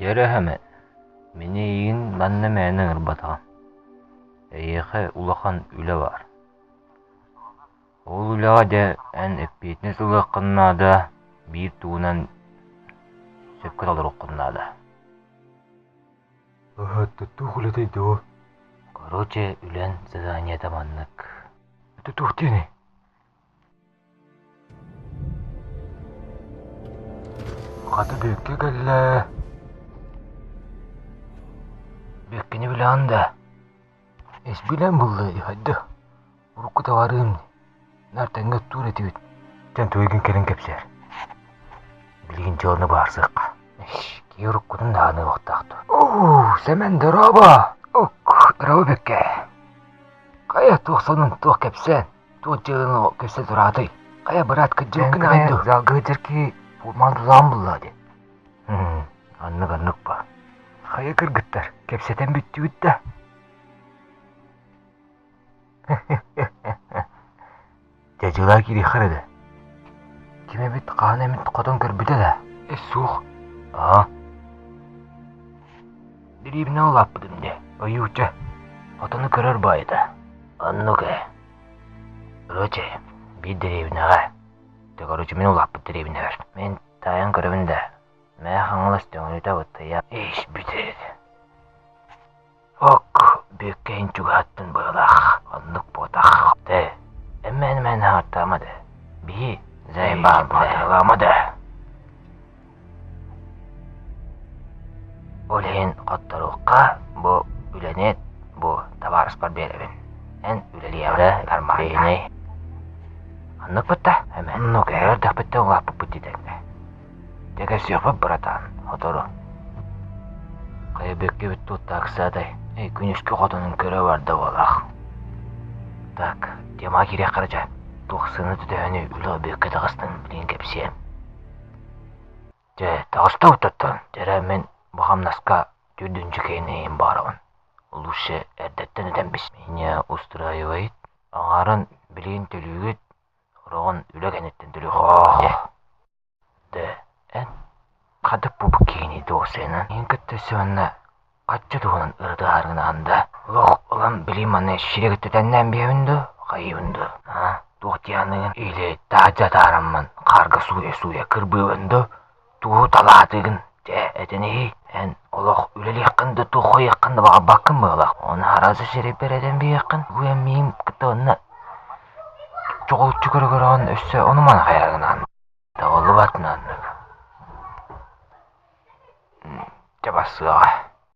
Жерәһәме, мені иін манны мәнің ырбатаған. Эйеқі улахан үлі бар. Ол үліға де ән өппейтіне сылы қыннады, бір туынан сөпкіт алыр оқыннады. Тух улетейді о. Короче, үлен задание таманнык. Тух тені. Қаты бөкке кәлі. Бөккені білі анда. Эс білен бұлды, хайды. Ұрыққы таварым. Нартанға тур етебет. Тен тойген келін кепсер. Білген жолыны барсық. Кей ұрыққыдың дағыны оқтақты. Оу, сәмен дыраба. Ок, дырабы бөкке. Қая тоқсанын тоқ кепсен. Тоқ жылыны кепсен тұрады. Қая бұрат күджіркін айды. Залғы жүркі болманды зам бұлады. Аннық ба. Қая кіргіттер, кепсетен бүтті бүтті. Жажыла кері қырыды. Кеме біт қағын әмін қотын көрбіді да. Суқ. Дирибіне олап бұдым де. Ойуча. Отыны көрір байды. Аннуға. Короче, бір дирибіне ға. Короче, мен олап бұд дирибіне бар. Мен тайын көрібінде. Мә қаңылас дөңін өте бұдты я. Еш бүтеді. Ок, бөккейін жүгі аттын бұғылақ. Аннуқ бұдақ. Әмән артамады. Би зайбан батырламады. Олейін қаттаруққа бұ үленет, бұ табарыс бар беребін. Ән үлелиявды бармағыны. Аннық бұтта? Әмән. Аннық әрдік бітті оңлап бұт дедіңді. Деге сүйіқпі бұратан, отыру. Қайы бөкке бітті ұтта қысадай. Күнішкі қотының көрі барды олақ. Так, дема керек қаража. Тоқсыны түдәні үлі бөкке тағыстың білген кепсем. Тағыста ұттаттан. Жәрі мен бұғамнасқа жүрдінші кейін ең барауын. Лучше әрдеттен өтен біз. Меня устраивает. Аңарын білген төлігіт, ұрағын үлігенеттен төлігі. Ән қадып бұбы кейін еді осыны. Ең күттісі онына қатшы туғының ұрды арғына анда. Олам білейм аны ширегітті тәннен бейбінді, қайыбынды. Тоқтиянығын үйлі тажатарымын қарғы суя кірбігінді. Туғы таладығын. Әтінеғи, ән олақ үлелі еқінді тұқы еқінді баға бақын бұғылақ. Оны аразы жере береден бей еқін. Өйен мейім күтті онына жоғыл жүгірі көріған өсі оныман қайарғынан. Тағылы батын анығы. Жабасы аға.